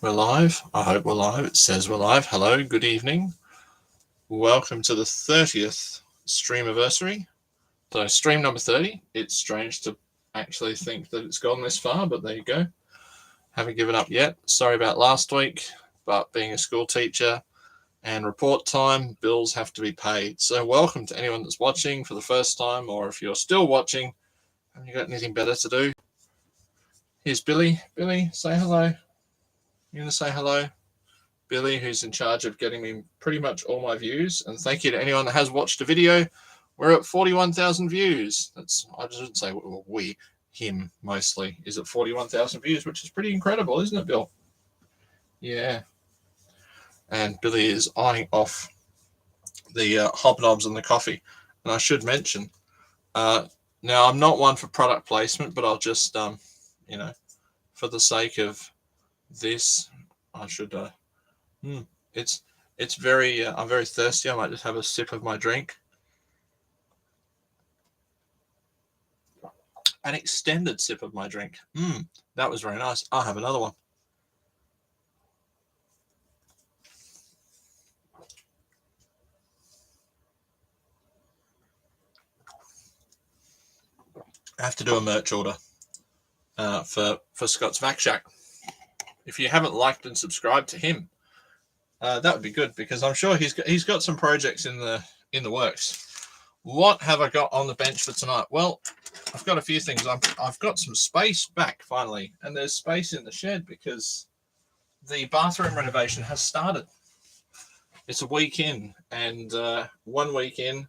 We're live. I hope we're live. It says we're live. Hello, good evening. Welcome to the 30th Streamaversary. So stream number 30. It's strange to actually think that it's gone this far, but there you go. Haven't given up yet. Sorry about last week, but being a school teacher and report time, bills have to be paid. So welcome to anyone that's watching for the first time, or if you're still watching, have you got anything better to do? Here's Billy. Billy, say hello. You going to say hello? Billy, who's in charge of getting me pretty much all my views. And thank you to anyone that has watched a video. We're at 41,000 views. I shouldn't say we, him mostly, is at 41,000 views, which is pretty incredible, isn't it, Bill? Yeah. And Billy is eyeing off the hobnobs and the coffee. And I should mention, now I'm not one for product placement, but I'll just, for the sake of this, I should... It's very, I'm very thirsty. I might just have a sip of my drink. An extended sip of my drink. That was very nice. I'll have another one. I have to do a merch order for Scott's Vac Shack. If you haven't liked and subscribed to him, that would be good, because I'm sure he's got some projects in the works. What have I got on the bench for tonight? Well, I've got a few things. I've got some space back finally, and there's space in the shed because the bathroom renovation has started. It's a week in, and 1 week in,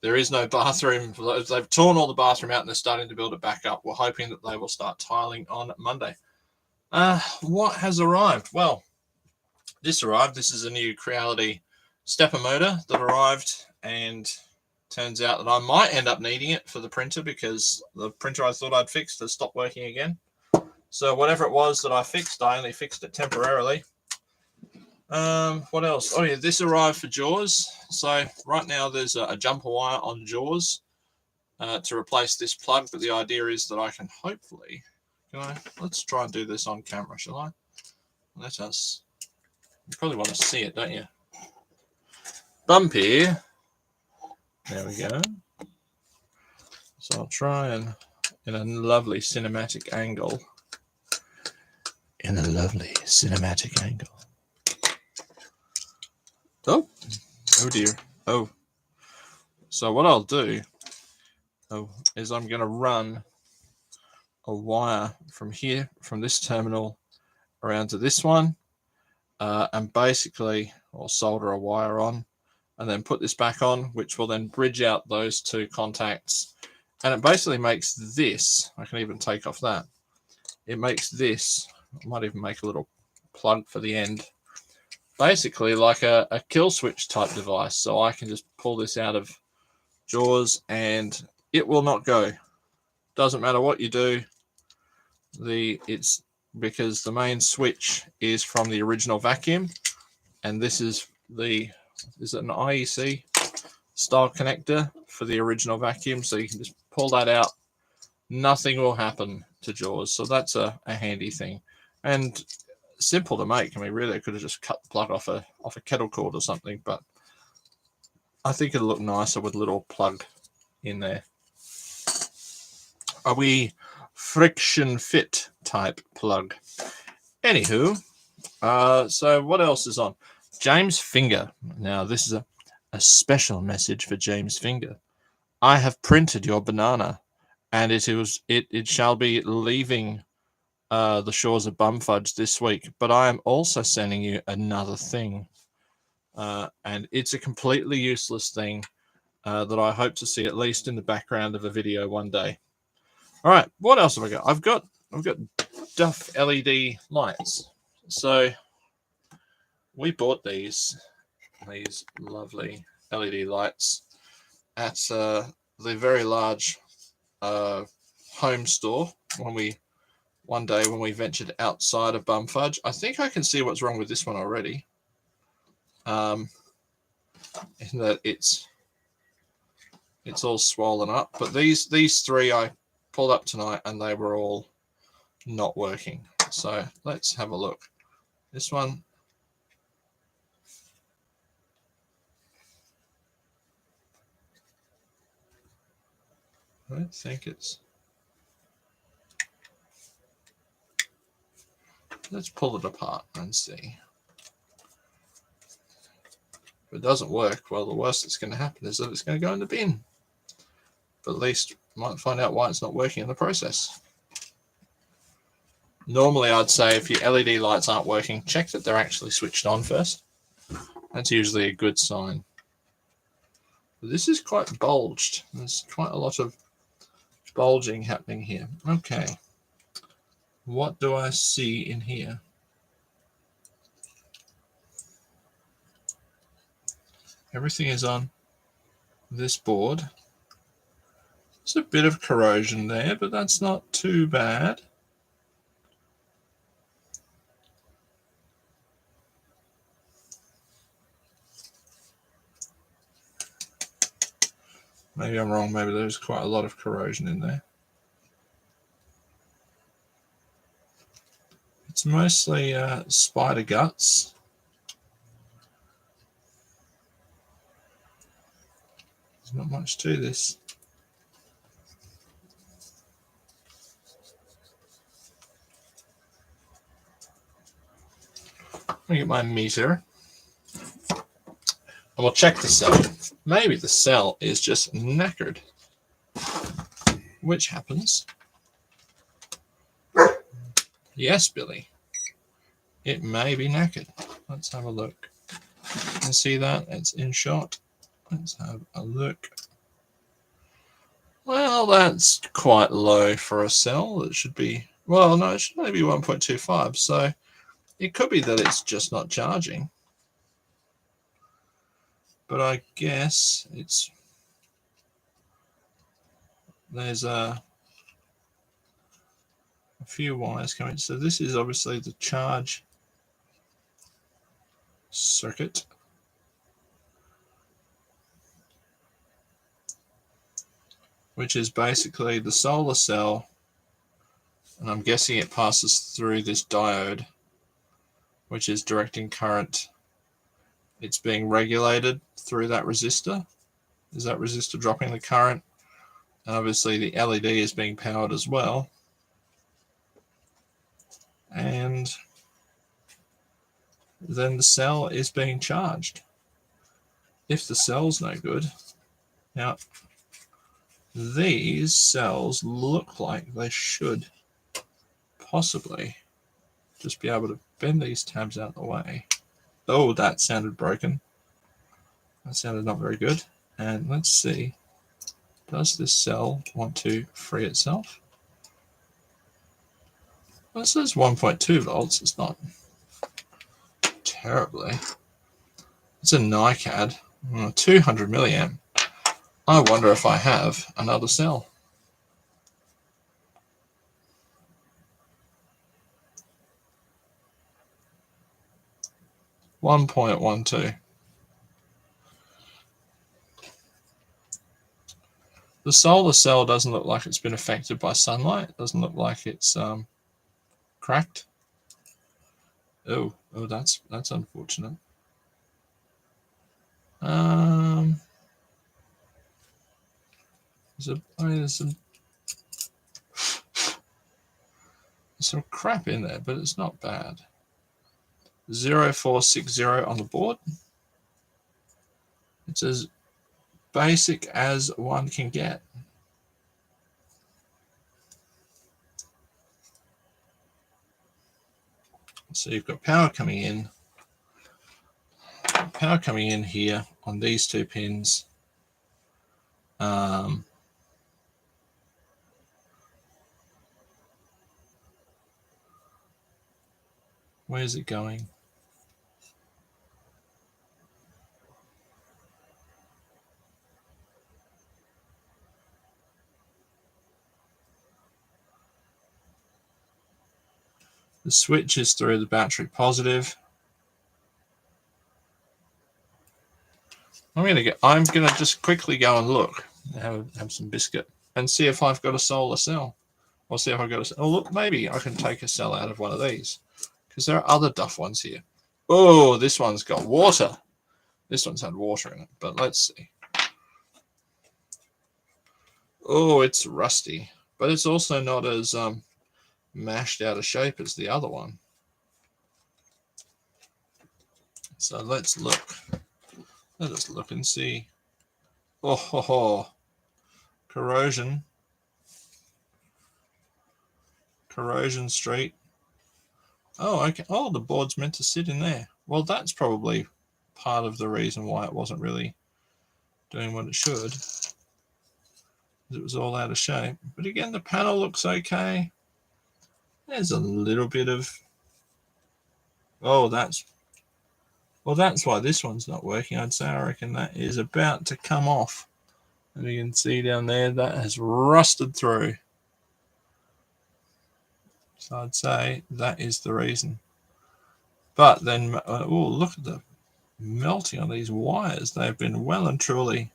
there is no bathroom. They've torn all the bathroom out and they're starting to build it back up. We're hoping that they will start tiling on Monday. What has arrived? Well, this arrived. This is a new Creality stepper motor that arrived, and turns out that I might end up needing it for the printer, because the printer I thought I'd fixed has stopped working again. So whatever it was that I fixed, I only fixed it temporarily. What else? Oh yeah, this arrived for Jaws. So right now there's a jumper wire on Jaws to replace this plug, but the idea is that I can hopefully... let's try and do this on camera, shall I? Let us... You probably want to see it, don't you? Bumpy. There we go. So I'll try and, in a lovely cinematic angle. Oh dear. Oh. So what I'll do is I'm going to run a wire from here, from this terminal around to this one, and basically I'll solder a wire on and then put this back on, which will then bridge out those two contacts. And it basically makes this, I can even take off that, it makes this, I might even make a little plug for the end, basically like a kill switch type device. So I can just pull this out of Jaws and it will not go. Doesn't matter what you do. It's because the main switch is from the original vacuum, and this is an IEC style connector for the original vacuum, so you can just pull that out. Nothing will happen to Jaws, so that's a handy thing and simple to make. I mean, really, I could have just cut the plug off a kettle cord or something, but I think it'll look nicer with a little plug in there. Are we friction fit type plug? Anywho, so what else is on? James Finger. Now this is a special message for James Finger. I have printed your banana, and it shall be leaving the shores of Bumfudge this week. But I am also sending you another thing, and it's a completely useless thing that I hope to see at least in the background of a video one day. All right, what else have I got? I've got Duff LED lights. So we bought these lovely LED lights at the very large home store one day when we ventured outside of Bumfudge. I think I can see what's wrong with this one already. In that it's all swollen up, but these three I pulled up tonight and they were all not working. So let's have a look. This one, I don't think it's... Let's pull it apart and see. If it doesn't work, well, the worst that's going to happen is that it's going to go in the bin. But at least we might find out why it's not working in the process. Normally, I'd say if your LED lights aren't working, check that they're actually switched on first. That's usually a good sign. But this is quite bulged. There's quite a lot of bulging happening here. Okay. What do I see in here? Everything is on this board. There's a bit of corrosion there, but that's not too bad. Maybe I'm wrong. Maybe there's quite a lot of corrosion in there. It's mostly spider guts. There's not much to this. Let me get my meter. And we'll check the cell. Maybe the cell is just knackered. Which happens. Yes, Billy. It may be knackered. Let's have a look. You can see that? It's in shot. Let's have a look. Well, that's quite low for a cell. It should be, well, no, it should only be 1.25. So it could be that it's just not charging. But I guess there's a few wires coming. So this is obviously the charge circuit. Which is basically the solar cell, and I'm guessing it passes through this diode, which is directing current. It's being regulated through that resistor. Is that resistor dropping the current? And obviously the LED is being powered as well. And then the cell is being charged. If the cell's no good, now these cells look like they should possibly just be able to bend these tabs out of the way. Oh, that sounded broken. That sounded not very good. And let's see, does this cell want to free itself? Well, it says 1.2 volts. It's not terribly. It's a NiCad, 200 milliamp. I wonder if I have another cell. $1.12. The solar cell doesn't look like it's been affected by sunlight. It doesn't look like it's cracked. Oh, that's unfortunate. There's some crap in there, but it's not bad. 0460 on the board. It's as basic as one can get. So you've got power coming in. Power coming in here on these two pins. Where's it going? The switch is through the battery positive. I'm gonna just quickly go and look, have some biscuit, and see if I've got a solar cell, or see if I've got a. Oh, look, maybe I can take a cell out of one of these, because there are other Duff ones here. Oh, this one's got water. This one's had water in it, but let's see. Oh, it's rusty, but it's also not as mashed out of shape as the other one. So let's look. Let us look and see. Oh, ho, ho. Corrosion Street. Oh, okay. Oh, the board's meant to sit in there. Well, that's probably part of the reason why it wasn't really doing what it should. It was all out of shape. But again, the panel looks okay. There's a little bit of... Oh, that's why this one's not working. I'd say I reckon that is about to come off. And you can see down there that has rusted through. So I'd say that is the reason. But then, oh, look at the melting on these wires. They've been well and truly...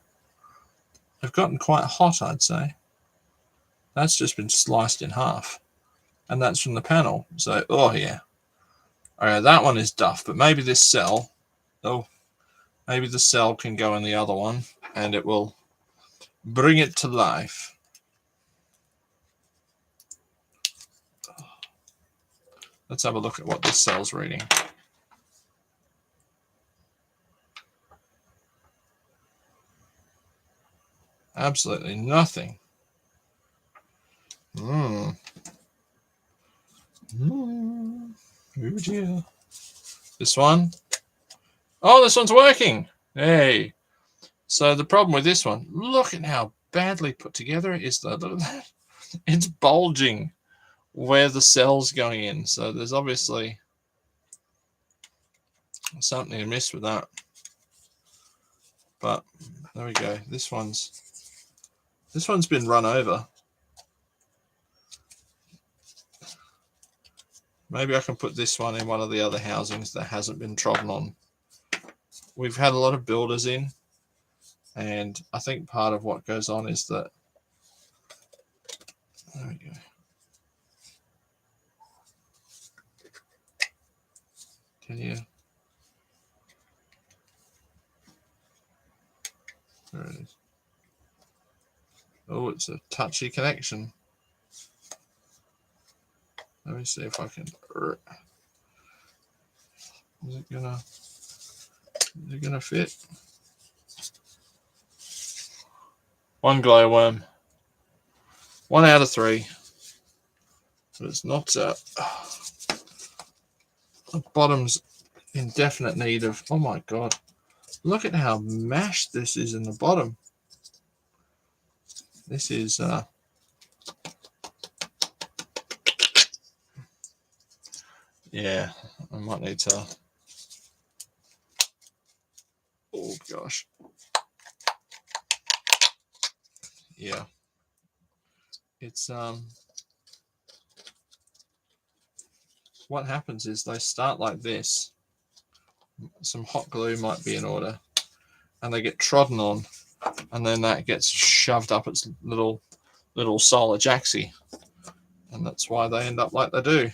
They've gotten quite hot, I'd say. That's just been sliced in half. And that's from the panel. So, oh yeah. Okay, that one is Duff, but maybe this cell... Oh, maybe the cell can go in the other one, and it will bring it to life. Let's have a look at what this cell's reading. Absolutely nothing. Oh dear. This one. Oh, this one's working. Hey. So the problem with this one, look at how badly put together it is. Look at that. It's bulging where the cell's going in. So there's obviously something amiss with that. But there we go. This one's been run over. Maybe I can put this one in one of the other housings that hasn't been trodden on. We've had a lot of builders in, and I think part of what goes on is that... There we go. Can you... There it is. Oh, it's a touchy connection. Let me see if I can... Is it gonna fit? One glowworm. 1 out of 3. But it's not... the bottom's in definite need of... Oh my god. Look at how mashed this is in the bottom. This is... yeah, I might need to... Oh gosh. Yeah. It's what happens is they start like this. Some hot glue might be in order, and they get trodden on, and then that gets shoved up its little solar jacksie, and that's why they end up like they do.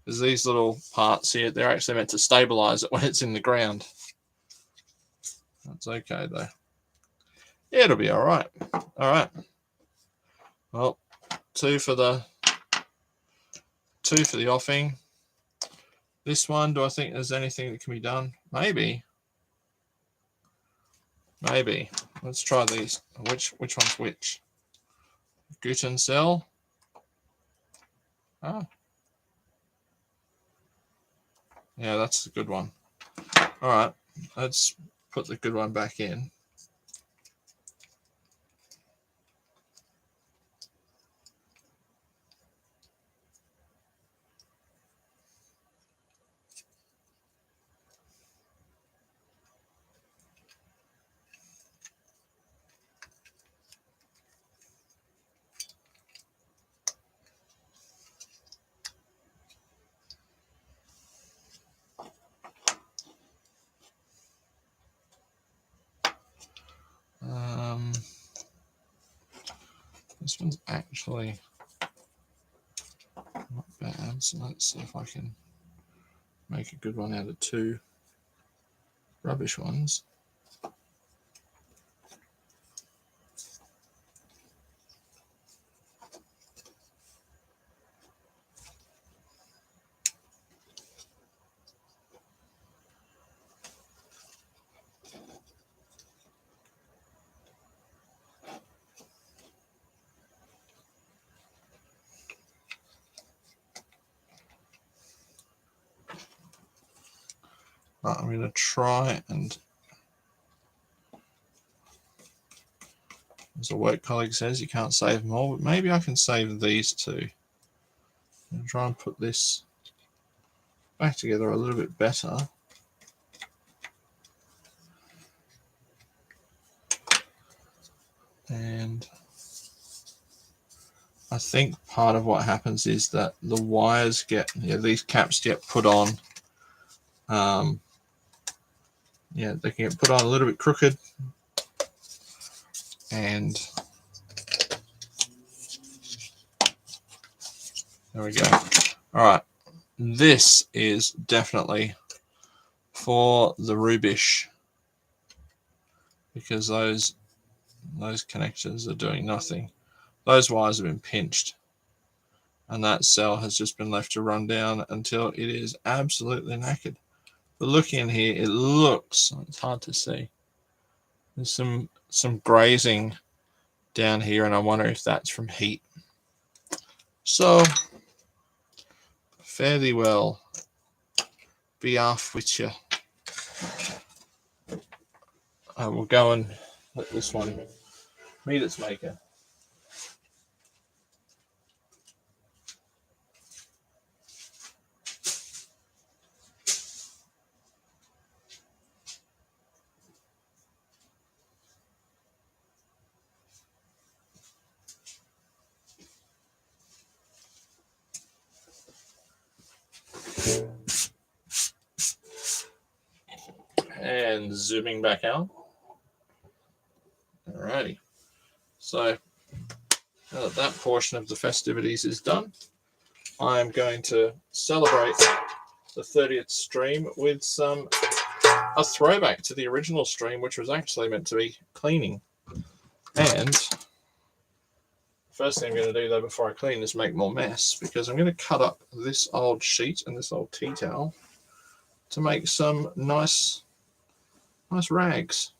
Because these little parts here, they're actually meant to stabilize it when it's in the ground. That's okay though. Yeah, it'll be all right. All right. Well, two for the offing. This one, do I think there's anything that can be done? Maybe. Maybe. Let's try these. Which one's which? Guten cell. Ah. Yeah, that's a good one. All right. Let's put the good one back in. This one's actually not bad. ones. Let's see if I can make a good one out of 2 rubbish ones. Right, I'm going to try and, as a work colleague says, you can't save them all, but maybe I can save these 2. And try and put this back together a little bit better. And I think part of what happens is that the wires get, these caps get put on. They can get put on a little bit crooked. And there we go. All right. This is definitely for the rubish, because those connections are doing nothing. Those wires have been pinched, and that cell has just been left to run down until it is absolutely knackered. But looking in here, it looks, it's hard to see, there's some grazing down here, and I wonder if that's from heat. So fare thee well, be off with you. I will go and let this one meet its maker. And zooming back out. Alrighty. So now that portion of the festivities is done, I am going to celebrate the 30th stream with a throwback to the original stream, which was actually meant to be cleaning. And first thing I'm going to do, though, before I clean is make more mess, because I'm going to cut up this old sheet and this old tea towel to make some nice rags,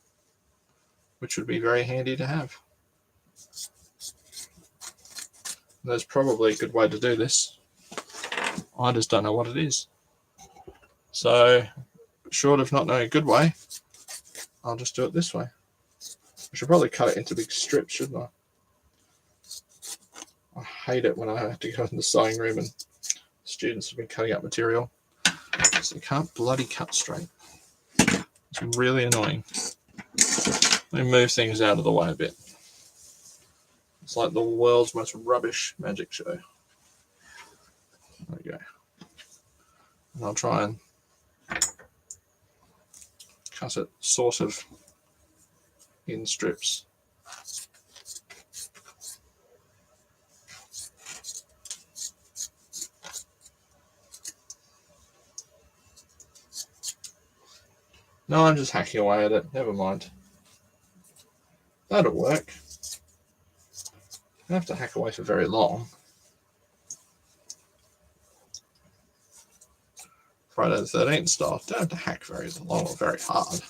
which would be very handy to have. There's probably a good way to do this. I just don't know what it is. So, short of not knowing a good way, I'll just do it this way. I should probably cut it into big strips, shouldn't I? I hate it when I have to go in the sewing room and students have been cutting up material, so they can't bloody cut straight. It's really annoying. Let me move things out of the way a bit. It's like the world's most rubbish magic show. There we go. And I'll try and cut it sort of in strips. No, I'm just hacking away at it. Never mind. That'll work. I don't have to hack away for very long. Friday the 13th style. Don't have to hack very long or very hard.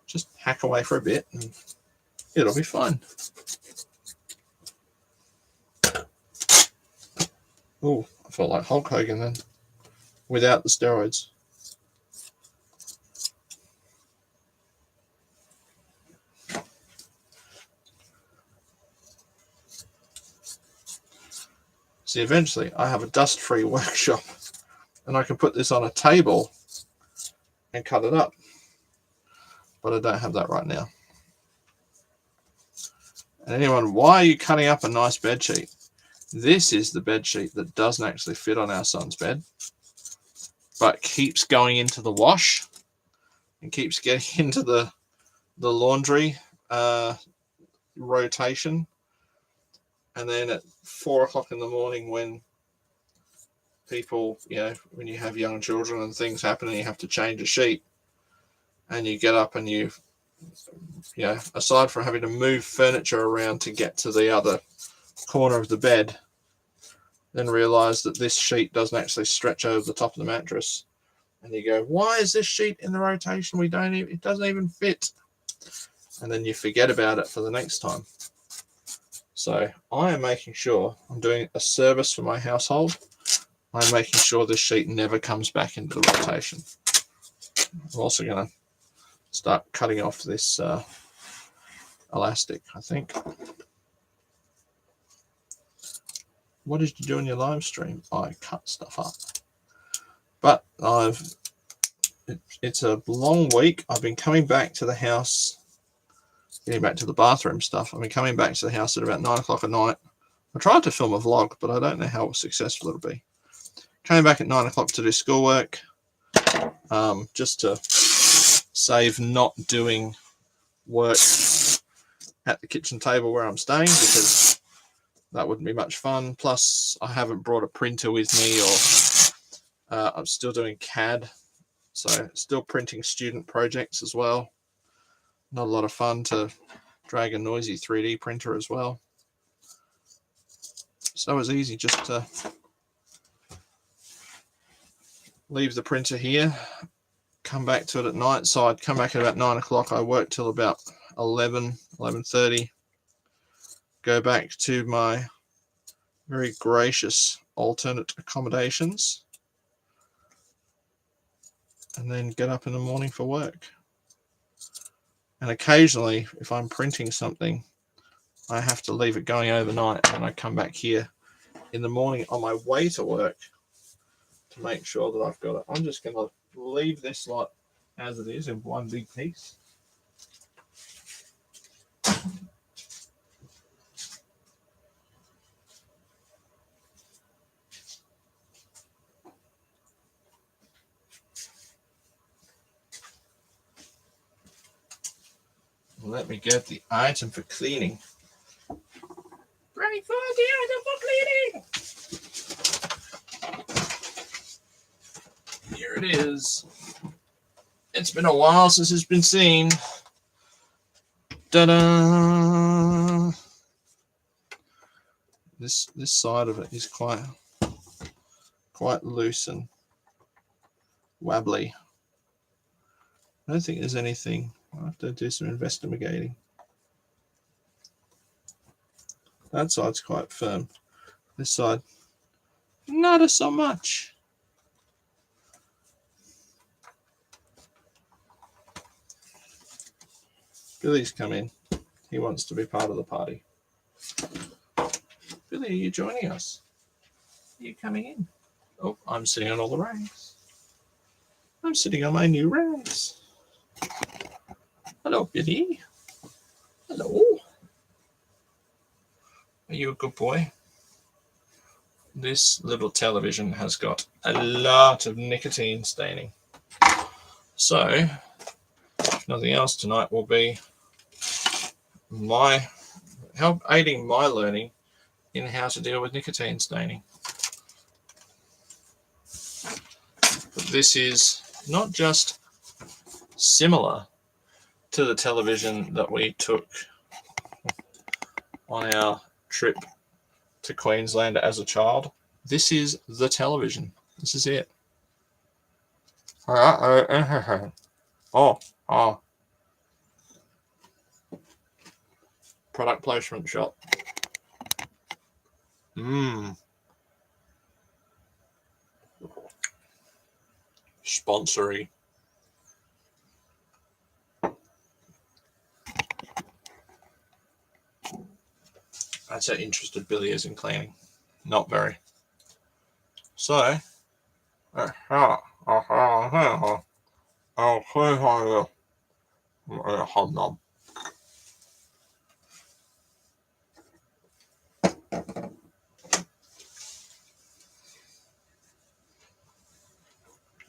Just hack away for a bit and it'll be fun. Oh, I felt like Hulk Hogan then, without the steroids. See, eventually I have a dust-free workshop and I can put this on a table and cut it up. But I don't have that right now. And anyone, why are you cutting up a nice bed sheet? This is the bed sheet that doesn't actually fit on our son's bed, but keeps going into the wash and keeps getting into the laundry rotation. And then at 4 o'clock in the morning, when people, when you have young children and things happen and you have to change a sheet, and you get up and you aside from having to move furniture around to get to the other corner of the bed, then realize that this sheet doesn't actually stretch over the top of the mattress, and you go, why is this sheet in the rotation? It doesn't even fit. And then you forget about it for the next time. So I am making sure I'm doing a service for my household. I'm making sure this sheet never comes back into the rotation. I'm also going to start cutting off this elastic, I think. What did you do in your live stream? I cut stuff up. But it's a long week. I've been coming back to the house, getting back to the bathroom stuff. I've been coming back to the house at about 9 o'clock at night. I tried to film a vlog, but I don't know how successful it'll be. Coming back at 9 o'clock to do schoolwork, just to save not doing work at the kitchen table where I'm staying, because that wouldn't be much fun. Plus, I haven't brought a printer with me, or I'm still doing CAD, so still printing student projects as well. Not a lot of fun to drag a noisy 3D printer as well. So it was easy just to leave the printer here, come back to it at night. So I'd come back at about 9 o'clock. I worked till about 11:30. Go back to my very gracious alternate accommodations, and then get up in the morning for work. And occasionally, if I'm printing something, I have to leave it going overnight, and I come back here in the morning on my way to work to make sure that I've got it. I'm just going to leave this lot as it is in one big piece. Let me get the item for cleaning. Ready for the item for cleaning. Here it is. It's been a while since it's been seen. Ta-da! This side of it is quite loose and wobbly. I don't think there's anything. I'll have to do some investigating. That side's quite firm. This side, not so much. Billy's come in. He wants to be part of the party. Billy, are you joining us? Are you coming in? Oh, I'm sitting on all the rags. I'm sitting on my new rags. Hello, Billy. Hello. Are you a good boy? This little television has got a lot of nicotine staining. So, if nothing else, tonight will be aiding my learning in how to deal with nicotine staining. But this is not just similar to the television that we took on our trip to Queensland as a child. This is the television. This is it. Oh. Product placement shot. Sponsory. That's how interested Billy is in cleaning. Not very. So,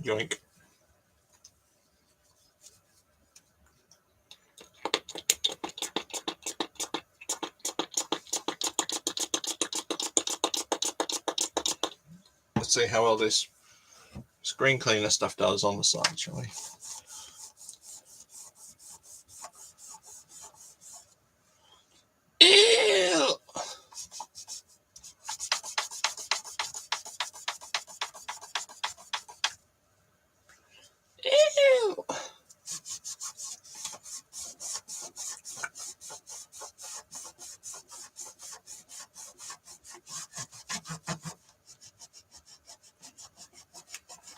yoink. Let's see how well this screen cleaner stuff does on the side, shall we? Ew! Ew!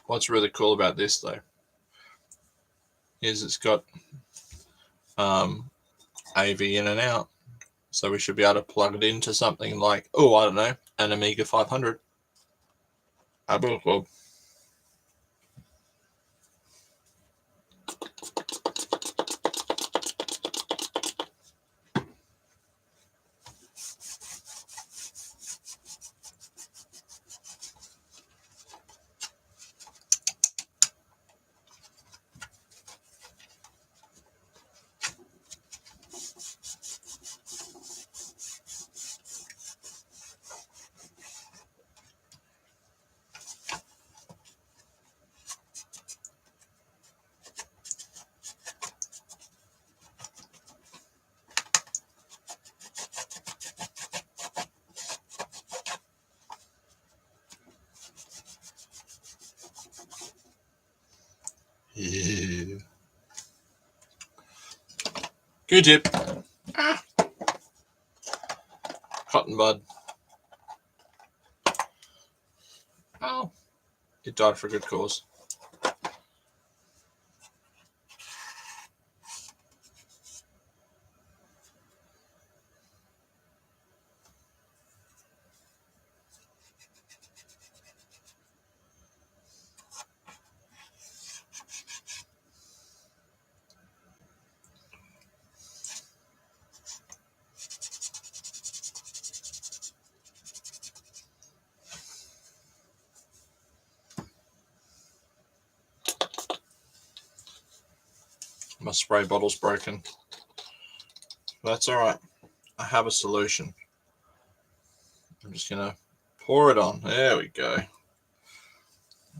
What's really cool about this though is it's got AV in and out, so we should be able to plug it into something like, oh, I don't know, an Amiga 500. Yeah. Q-tip. Ah. Cotton bud. Oh, it died for a good cause. My spray bottle's broken. That's all right. I have a solution. I'm just going to pour it on. There we go.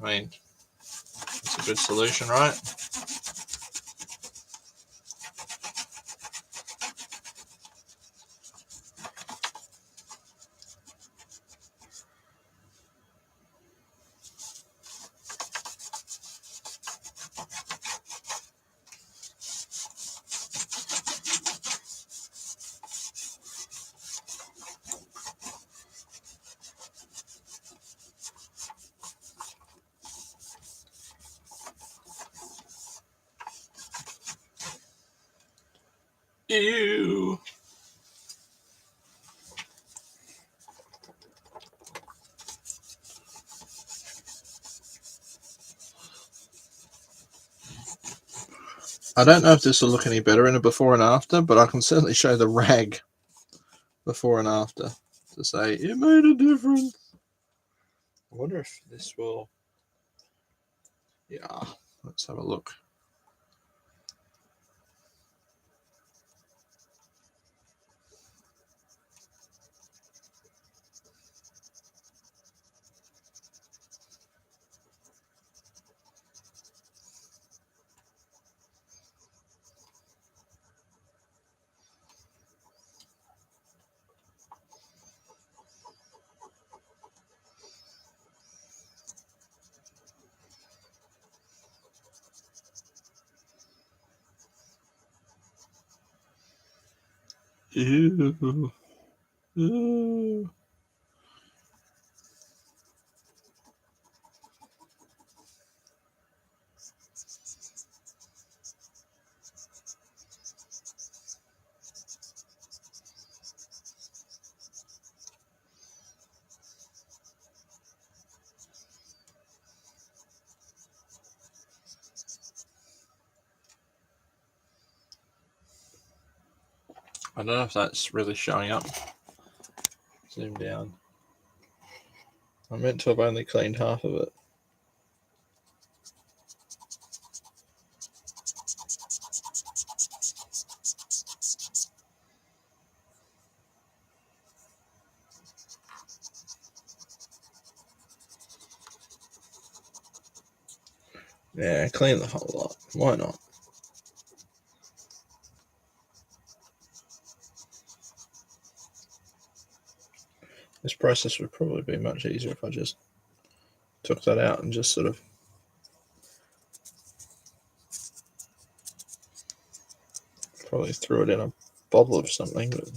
I mean, it's a good solution, right? Ew. I don't know if this will look any better in a before and after, but I can certainly show the rag before and after to say it made a difference. I wonder if this will... Yeah, let's have a look. Ew. Ew. I don't know if that's really showing up. Zoom down. I meant to have only cleaned half of it. Yeah, clean the whole lot. Why not? This process would probably be much easier if I just took that out and just sort of probably threw it in a bottle of something. But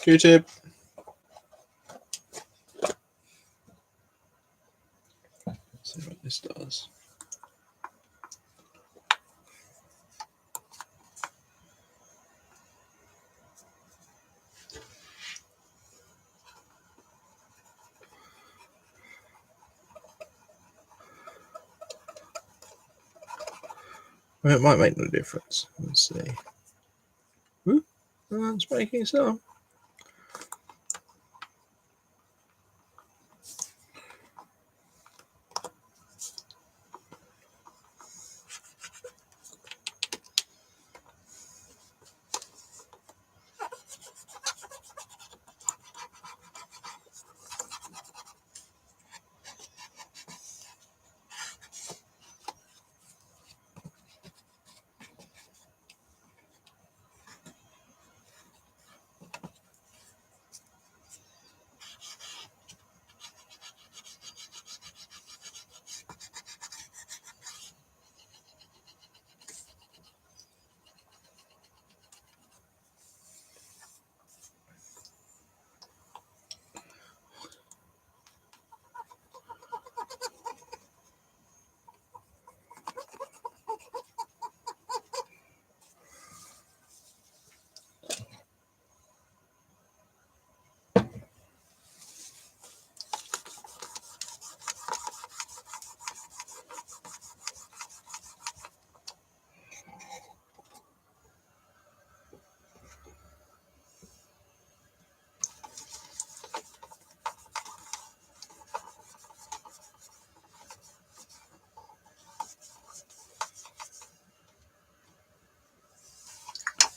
Q-tip. See what this does. Well, it might make no difference. Let's see. Whoop. It's making some.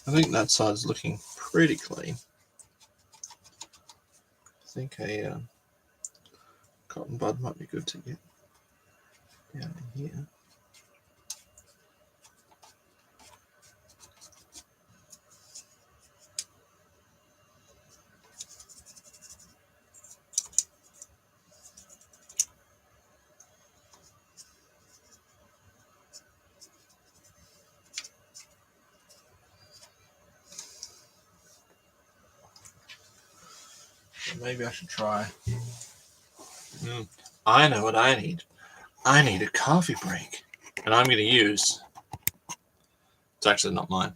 I think that side's looking pretty clean. I think a cotton bud might be good to get down in here. Maybe I should try. I know what I need. I need a coffee break. And I'm going to use... It's actually not mine.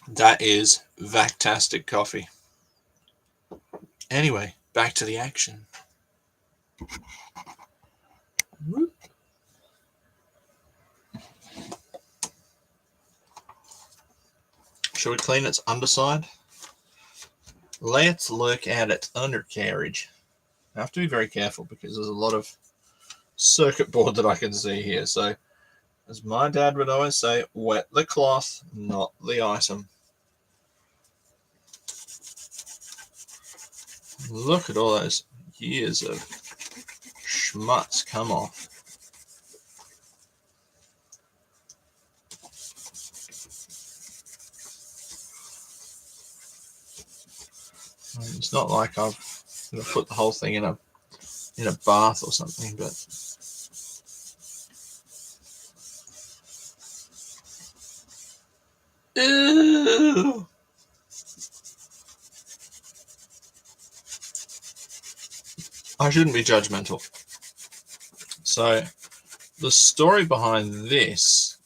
That is Vactastic coffee. Anyway, back to the action. Whoop. Shall we clean its underside? Let's look at its undercarriage. I have to be very careful because there's a lot of circuit board that I can see here. So, as my dad would always say, wet the cloth, not the item. Look at all those years of schmutz come off. It's not like I've put the whole thing in a bath or something, but ew. I shouldn't be judgmental. So the story behind this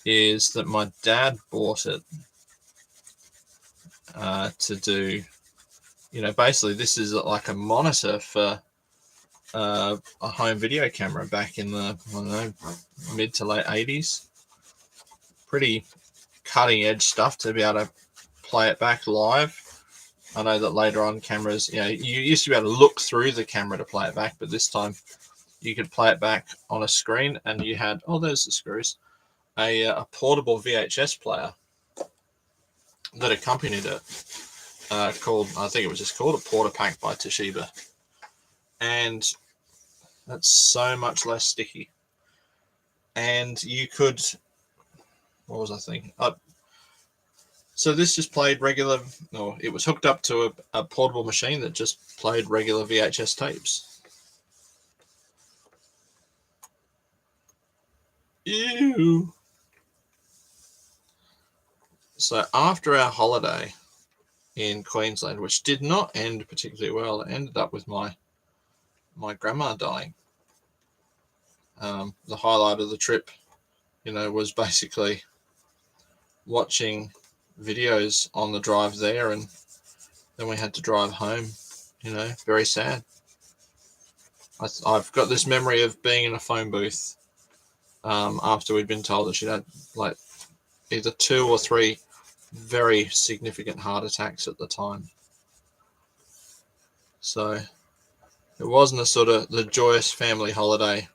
is that my dad bought it to do, basically this is like a monitor for a home video camera back in the, I don't know, mid to late 80s. Pretty cutting edge stuff to be able to play it back live. I know that later on cameras, you used to be able to look through the camera to play it back, but this time you could play it back on a screen, and you had, there's the screws, a portable VHS player that accompanied it, called, I think it was just called a Porta Pack by Toshiba. And that's so much less sticky. And you could, what was I thinking? So this just played regular, it was hooked up to a portable machine that just played regular VHS tapes. Ew. So after our holiday in Queensland, which did not end particularly well, it ended up with my grandma dying. The highlight of the trip, was basically watching videos on the drive there, and then we had to drive home. Very sad. I've got this memory of being in a phone booth after we'd been told that she'd had like either 2 or 3 very significant heart attacks at the time. So it wasn't a sort of the joyous family holiday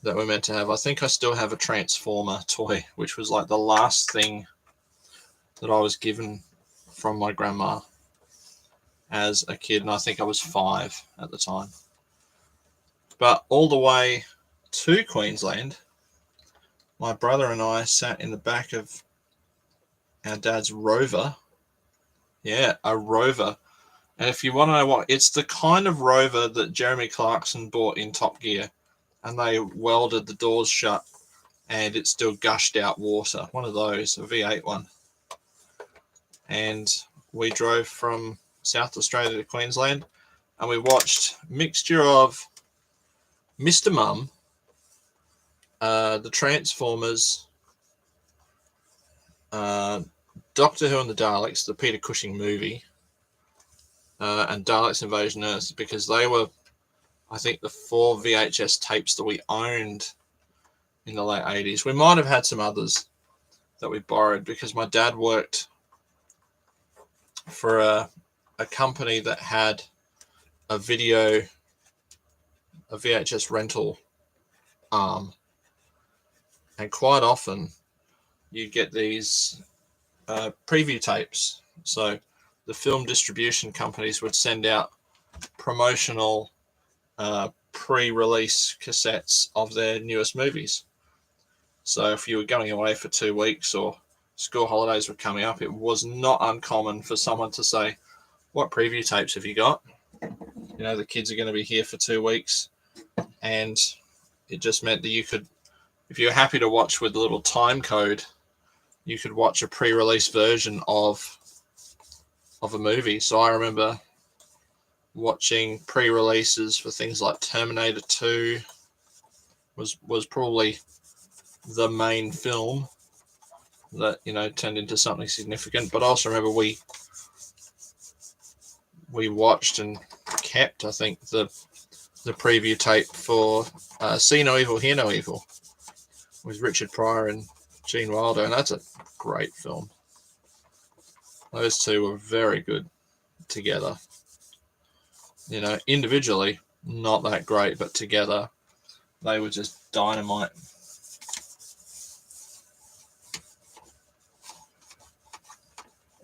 that we're meant to have. I think I still have a Transformer toy, which was like the last thing that I was given from my grandma as a kid, and I think I was 5 at the time. But all the way to Queensland, my brother and I sat in the back of our dad's Rover. Yeah, a Rover. And if you want to know what, it's the kind of Rover that Jeremy Clarkson bought in Top Gear, and they welded the doors shut and it still gushed out water. One of those, a V8 one. And we drove from South Australia to Queensland, and we watched a mixture of Mr. Mum, the Transformers, Doctor Who and the Daleks, the Peter Cushing movie, and Daleks Invasion Earth, because they were, I think, the 4 VHS tapes that we owned in the late 80s. We might have had some others that we borrowed, because my dad worked for a company that had a VHS rental arm, and quite often you get these preview tapes. So the film distribution companies would send out promotional pre-release cassettes of their newest movies. So if you were going away for 2 weeks or school holidays were coming up, it was not uncommon for someone to say, "What preview tapes have you got? The kids are going to be here for 2 weeks." And it just meant that you could, if you're happy to watch with the little time code, you could watch a pre-release version of a movie. So I remember watching pre-releases for things like Terminator 2 was probably the main film that turned into something significant. But I also remember we watched and kept, I think, the preview tape for See No Evil, Hear No Evil with Richard Pryor and Gene Wilder, and that's a great film. Those two were very good together. Individually, not that great, but together, they were just dynamite.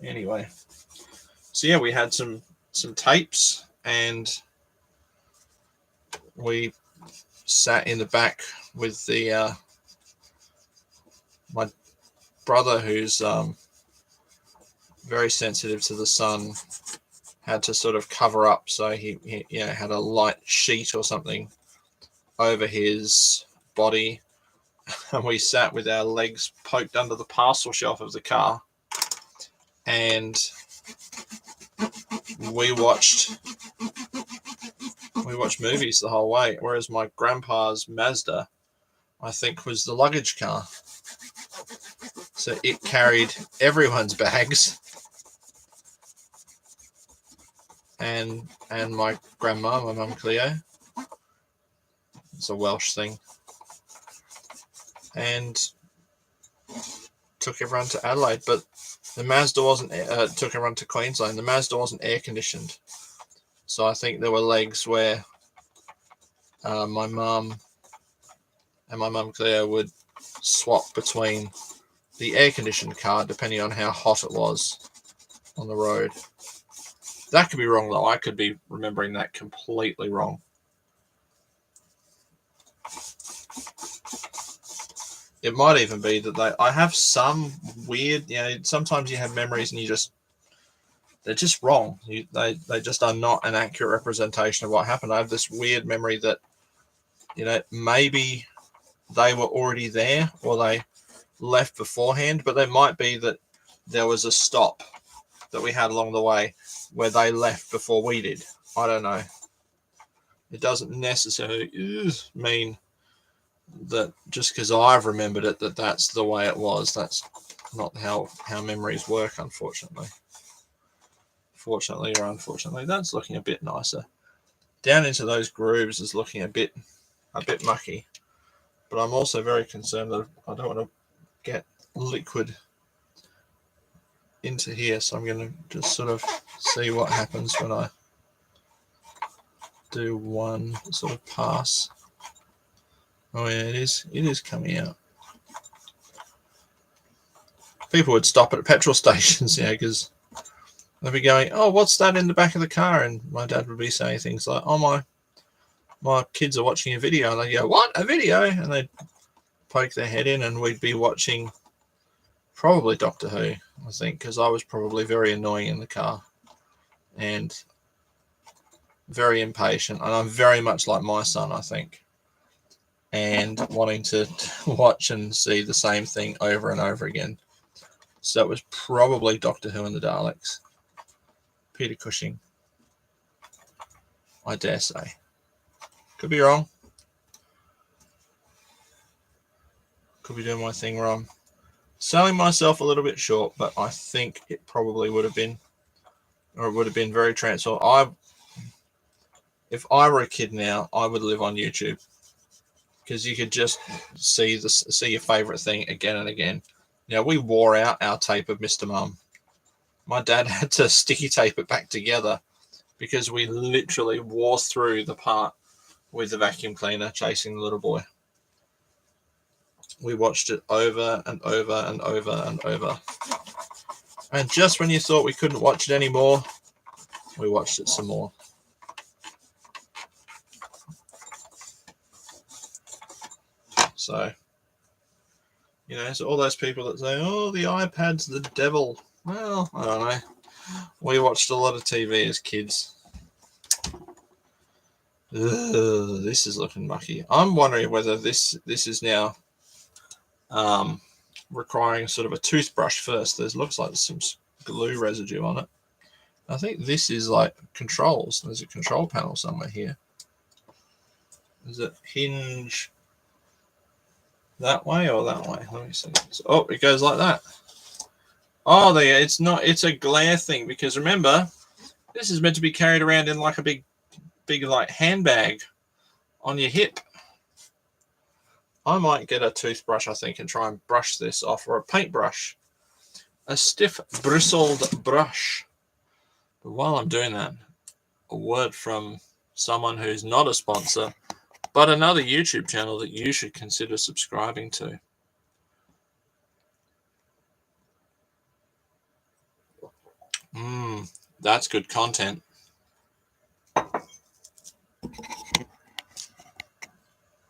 Anyway, so yeah, we had some tapes, and we sat in the back with the my brother, who's very sensitive to the sun, had to sort of cover up, so he had a light sheet or something over his body, and we sat with our legs poked under the parcel shelf of the car, and we watched movies the whole way. Whereas my grandpa's Mazda I think, was the luggage car. So it carried everyone's bags. And my grandma, my mum Cleo. It's a Welsh thing. And took everyone to Adelaide, but the Mazda wasn't, took everyone to Queensland. The Mazda wasn't air conditioned. So I think there were legs where my mum and my mum Cleo would swap between the air conditioned car depending on how hot it was on the road. That could be wrong though. I could be remembering that completely wrong. It might even be that I have some weird, sometimes you have memories and they're just wrong. They just are not an accurate representation of what happened. I have this weird memory that, maybe they were already there or they left beforehand, but there might be that there was a stop that we had along the way where they left before we did. I don't know. It doesn't necessarily mean that just because I've remembered it that's the way it was. That's not how memories work, unfortunately. Fortunately or unfortunately, that's looking a bit nicer. Down into those grooves is looking a bit mucky, but I'm also very concerned that I don't want to get liquid into here, so I'm going to just sort of see what happens when I do one sort of pass. Oh yeah, it is coming out. People would stop at petrol stations, because they'd be going, "Oh, what's that in the back of the car?" And my dad would be saying things like, "Oh, my kids are watching a video," and they go, "What? A video?" And they'd poke their head in, and we'd be watching probably Doctor Who, I think, because I was probably very annoying in the car and very impatient, and I'm very much like my son, I think, and wanting to watch and see the same thing over and over again. So it was probably Doctor Who and the Daleks. Peter Cushing, I dare say. Could be wrong. Could be doing my thing wrong. Selling myself a little bit short, but I think it probably would have been, or it would have been very transformative. If I were a kid now, I would live on YouTube, because you could just see your favorite thing again and again. We wore out our tape of Mr. Mum. My dad had to sticky tape it back together because we literally wore through the part with the vacuum cleaner chasing the little boy. We watched it over and over and over and over. And just when you thought we couldn't watch it anymore, we watched it some more. So, so all those people that say, "Oh, the iPad's the devil." Well, I don't know. We watched a lot of TV as kids. Ugh, this is looking mucky. I'm wondering whether this is now requiring sort of a toothbrush first. Looks like there's some glue residue on it. I think this is like controls. There's a control panel somewhere here. Does it hinge that way or that way? Let me see. So, it goes like that. Oh, there. It's not. It's a glare thing, because remember, this is meant to be carried around in like a big like handbag on your hip. I might get a toothbrush, I think, and try and brush this off, or a paintbrush, a stiff bristled brush. But while I'm doing that, a word from someone who's not a sponsor, but another YouTube channel that you should consider subscribing to. That's good content.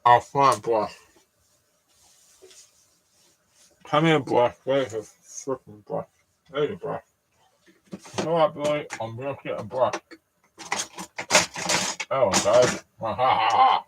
I'll find brush. Come here, brush. Where's the freaking brush? There's a brush. Alright, boy. I'm going to get a brush. Oh, guys. Ha ha ha.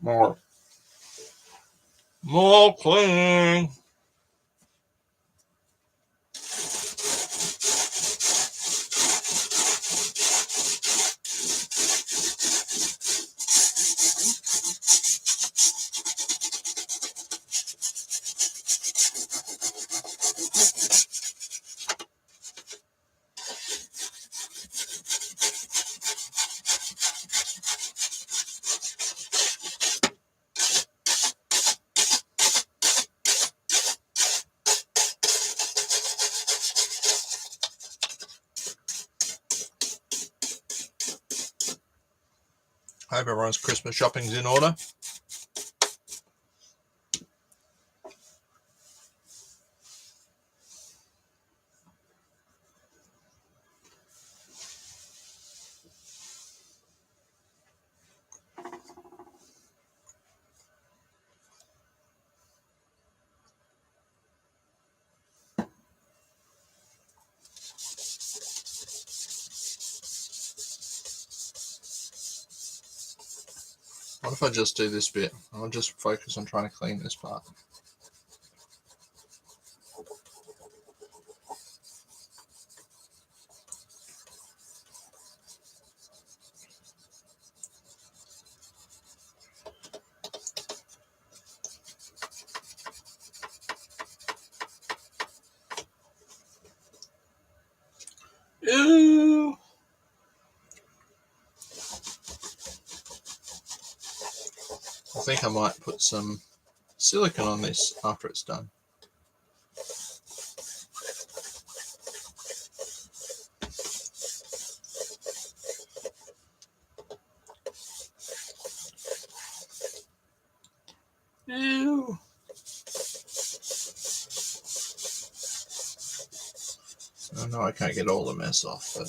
More cleaning. I hope everyone's Christmas shopping's in order. What if I just do this bit? I'll just focus on trying to clean this part. Ew. I think I might put some silicone on this after it's done. Ew. I know I can't get all the mess off, but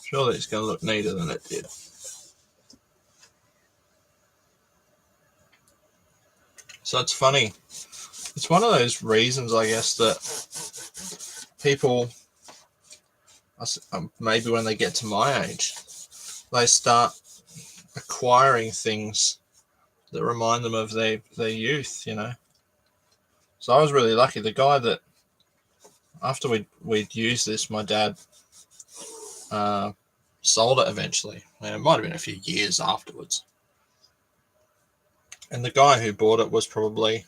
surely it's going to look neater than it did. So it's funny. It's one of those reasons, I guess, that people, maybe when they get to my age, they start acquiring things that remind them of their youth, you know. So I was really lucky. The guy that, after we'd used this, my dad sold it eventually. And it might have been a few years afterwards. And the guy who bought it was probably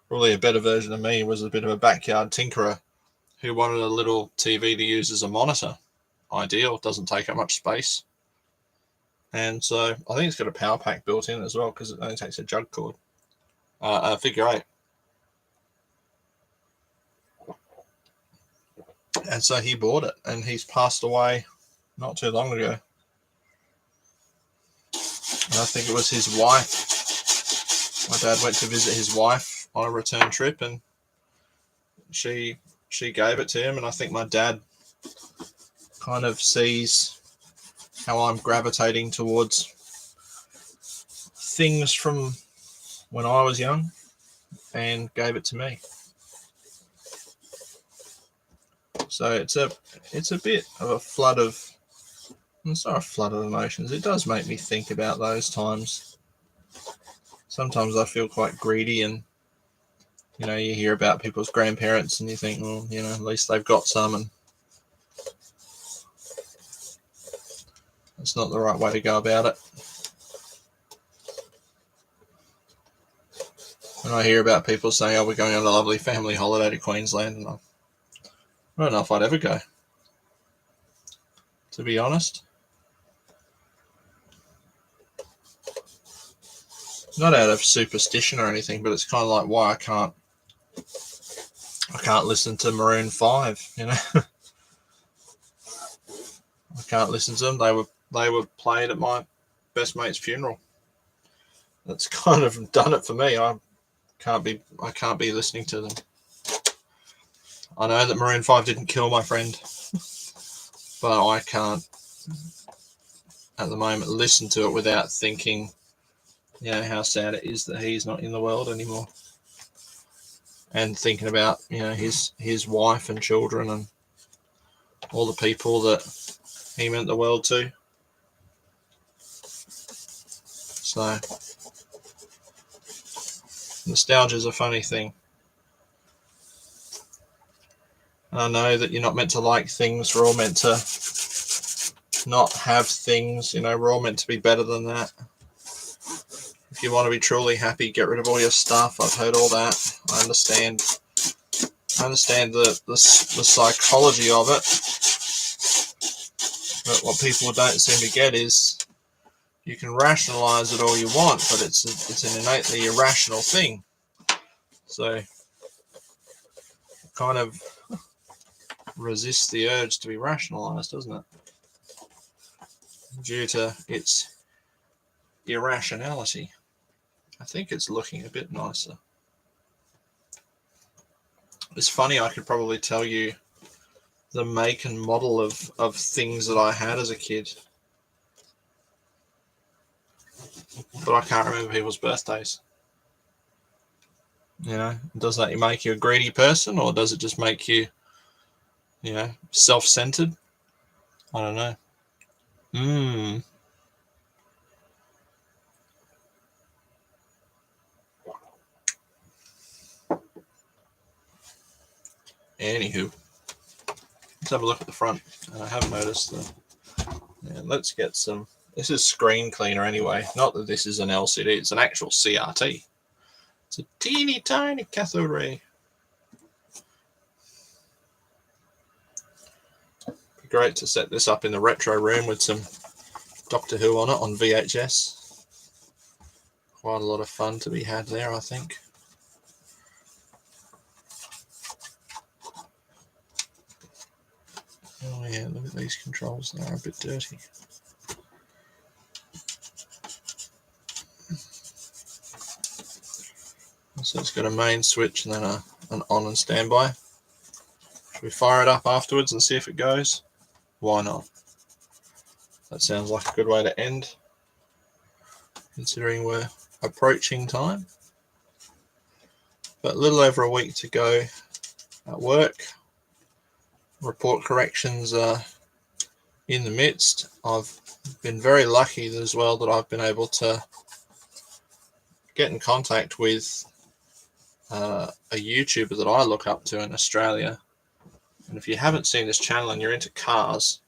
a better version of me. He was a bit of a backyard tinkerer who wanted a little TV to use as a monitor. Ideal, doesn't take up much space. And so I think it's got a power pack built in as well because it only takes a jug cord. Figure 8. And so he bought it, and he's passed away not too long ago. And I think it was his wife. My dad went to visit his wife on a return trip, and she gave it to him. And I think my dad kind of sees how I'm gravitating towards things from when I was young and gave it to me. So it's a bit of a flood of, it's not a flood of emotions. It does make me think about those times. Sometimes I feel quite greedy, and you know, you hear about people's grandparents and you think, well, you know, at least they've got some, and it's not the right way to go about it. When I hear about people saying, oh, we're going on a lovely family holiday to Queensland, and I don't know if I'd ever go, to be honest. Not out of superstition or anything, but it's kind of like why I can't listen to Maroon 5, you know. I can't listen to them. They were played at my best mate's funeral. That's kind of done it for me. I can't be listening to them. I know that Maroon 5 didn't kill my friend, but I can't at the moment listen to it without thinking, you know, how sad it is that he's not in the world anymore, and thinking about, you know, his wife and children and all the people that he meant the world to. So nostalgia is a funny thing. I know that you're not meant to like things. We're all meant to not have things. You know, we're all meant to be better than that. If you want to be truly happy, get rid of all your stuff. I've heard all that. I understand the psychology of it. But what people don't seem to get is you can rationalize it all you want, but it's an innately irrational thing. So it kind of resists the urge to be rationalized, doesn't it? Due to its irrationality. I think it's looking a bit nicer. It's funny, I could probably tell you the make and model of things that I had as a kid, but I can't remember people's birthdays. You know, does that make you a greedy person, or does it just make you, you know, self-centered? I don't know. Anywho, let's have a look at the front. I haven't noticed that. Yeah, let's get some. This is screen cleaner anyway. Not that this is an LCD, it's an actual CRT. It's a teeny tiny cathode ray. Be great to set this up in the retro room with some Doctor Who on it on VHS. Quite a lot of fun to be had there, I think. Oh yeah, look at these controls, they're a bit dirty. So it's got a main switch and then an on and standby. Should we fire it up afterwards and see if it goes? Why not? That sounds like a good way to end, considering we're approaching time. But a little over a week to go at work. Report corrections are in the midst. I've been very lucky as well that I've been able to get in contact with a YouTuber that I look up to in Australia. And if you haven't seen this channel and you're into cars,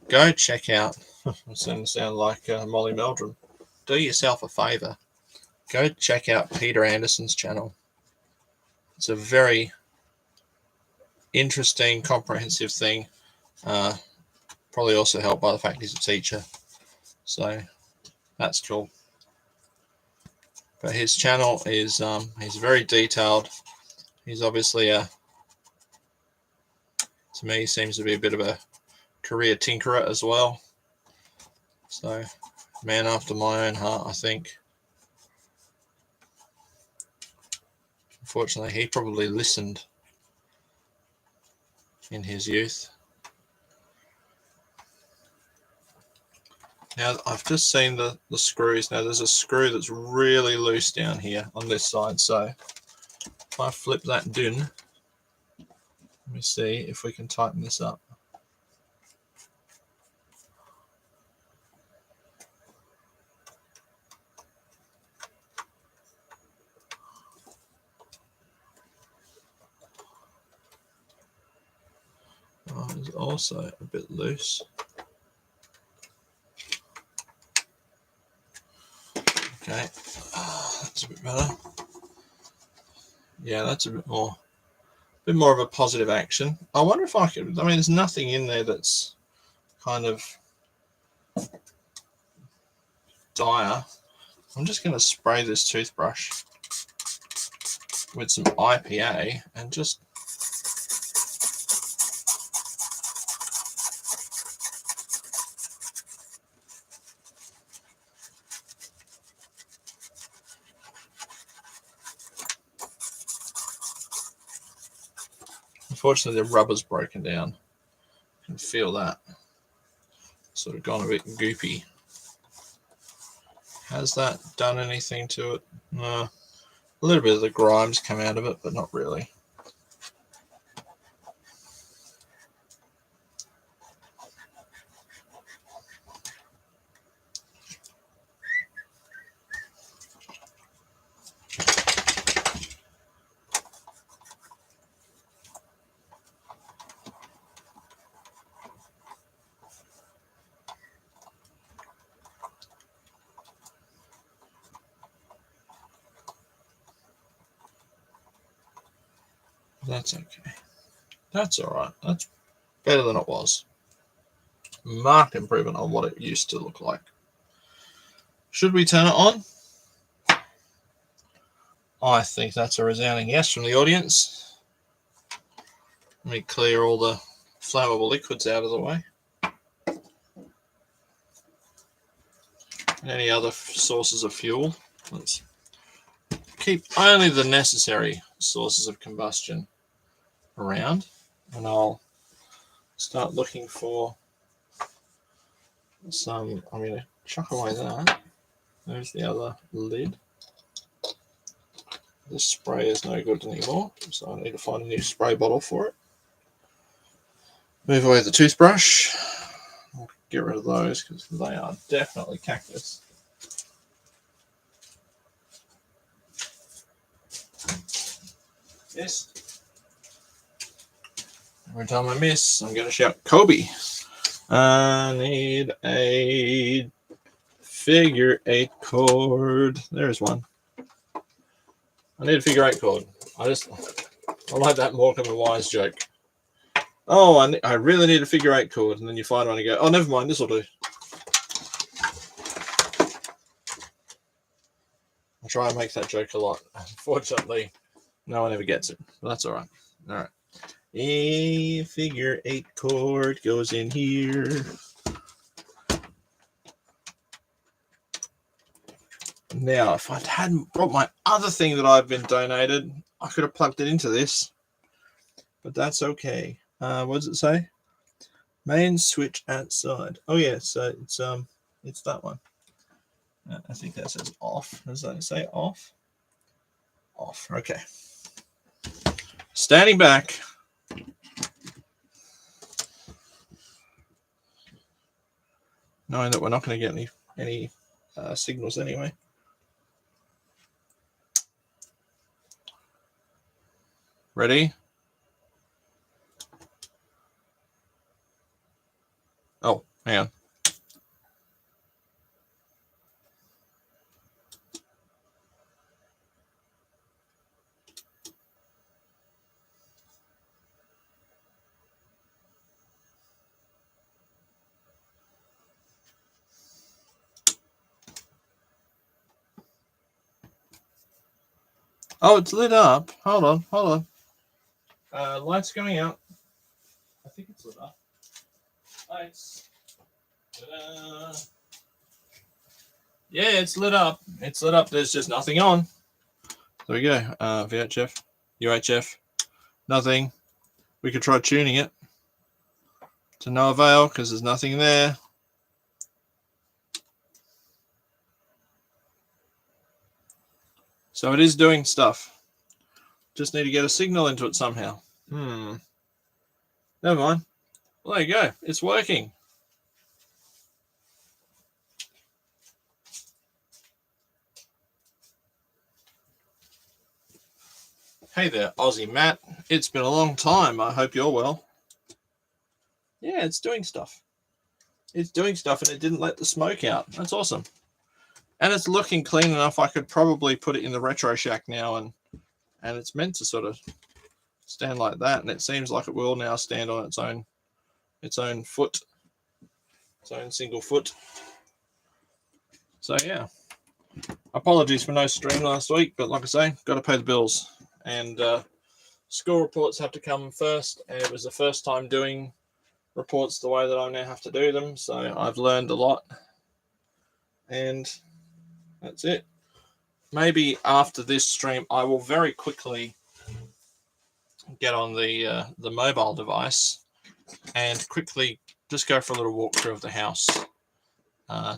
go check out, I'm starting to sound like Molly Meldrum, do yourself a favour. Go check out Peter Anderson's channel. It's a very interesting, comprehensive thing. Probably also helped by the fact he's a teacher. So that's cool. But his channel is he's very detailed. He's obviously to me seems to be a bit of a career tinkerer as well. So man after my own heart, I think. Unfortunately, he probably listened in his youth. Now, I've just seen the screws. Now, there's a screw that's really loose down here on this side. So if I flip that down, let me see if we can tighten this up. Oh, it's also a bit loose. Okay, that's a bit better. Yeah, that's a bit more of a positive action. I wonder if I could. I mean, there's nothing in there that's kind of dire. I'm just going to spray this toothbrush with some IPA and just unfortunately the rubber's broken down. You can feel that. Sort of gone a bit goopy. Has that done anything to it? No. A little bit of the grime's come out of it, but not really. That's okay. That's all right. That's better than it was. Marked improvement on what it used to look like. Should we turn it on? I think that's a resounding yes from the audience. Let me clear all the flammable liquids out of the way. And any other sources of fuel. Let's keep only the necessary sources of combustion around, and I'll start looking for some. I'm going to chuck away that. There's the other lid. This spray is no good anymore, so I need to find a new spray bottle for it. Move away the toothbrush. I'll get rid of those because they are definitely cactus. Yes. Every time I miss, I'm going to shout Kobe. I need a figure 8 chord. There's one. I need a figure 8 chord. I like that Morecambe and Wise joke. Oh, I really need a figure 8 chord, and then you find one and go, oh, never mind, this will do. I try and make that joke a lot. Unfortunately, no one ever gets it, but that's all right. All right. A figure 8 chord goes in here. Now, if I hadn't brought my other thing that I've been donated, I could have plugged it into this, but that's okay. What does it say? Main switch outside. Oh yeah, so it's that one. I think that says off. Does that say off? Off. Okay. Standing back. Knowing that we're not going to get any signals anyway. Ready? Oh, hang on. Oh, it's lit up. Hold on. Lights going out. I think it's lit up. Lights. Ta-da. Yeah, it's lit up. It's lit up. There's just nothing on. There we go. VHF, UHF, nothing. We could try tuning it to no avail because there's nothing there. So it is doing stuff. Just need to get a signal into it somehow. Never mind. Well, there you go. It's working. Hey there, Aussie Matt. It's been a long time. I hope you're well. Yeah, it's doing stuff. It's doing stuff, and it didn't let the smoke out. That's awesome. And it's looking clean enough. I could probably put it in the retro shack now, and it's meant to sort of stand like that. And it seems like it will now stand on its own foot, its own single foot. So yeah, apologies for no stream last week, but like I say, got to pay the bills, and school reports have to come first. And it was the first time doing reports the way that I now have to do them, so I've learned a lot, and that's it. Maybe after this stream, I will very quickly get on the mobile device and quickly just go for a little walkthrough of the house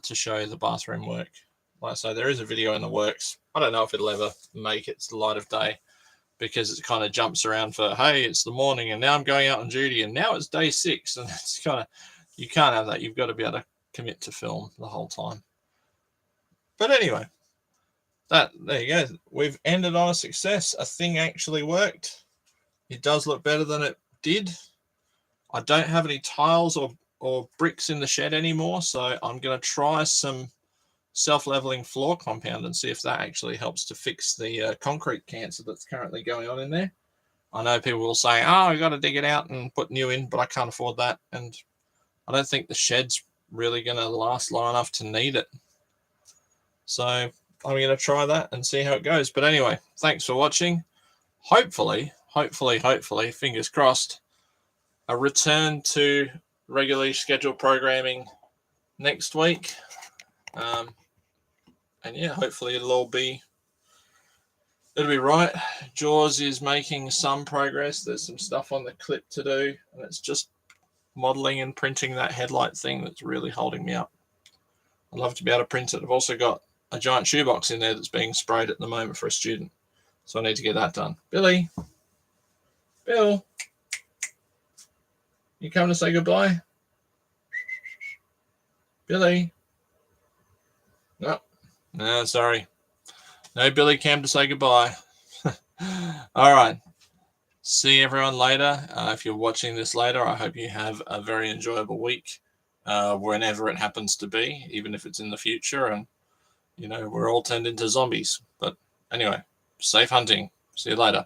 to show the bathroom work. Like I say, there is a video in the works. I don't know if it'll ever make it to the light of day because it kind of jumps around for, hey, it's the morning and now I'm going out on duty and now it's day 6, and it's kind of, you can't have that. You've got to be able to commit to film the whole time. But anyway, there you go. We've ended on a success. A thing actually worked. It does look better than it did. I don't have any tiles or bricks in the shed anymore, so I'm going to try some self-leveling floor compound and see if that actually helps to fix the concrete cancer that's currently going on in there. I know people will say, oh, I got to dig it out and put new in, but I can't afford that. And I don't think the shed's really going to last long enough to need it. So I'm going to try that and see how it goes. But anyway, thanks for watching. Hopefully, fingers crossed, a return to regularly scheduled programming next week. And yeah, hopefully it'll be right. Jaws is making some progress. There's some stuff on the clip to do, and it's just modeling and printing that headlight thing that's really holding me up. I'd love to be able to print it. I've also got a giant shoebox in there that's being sprayed at the moment for a student, so I need to get that done. Billy, Bill, you coming to say goodbye? Billy? No, sorry. No Billy came to say goodbye. All right. See everyone later. If you're watching this later, I hope you have a very enjoyable week, whenever it happens to be, even if it's in the future and, you know, we're all turned into zombies. But anyway, safe hunting. See you later.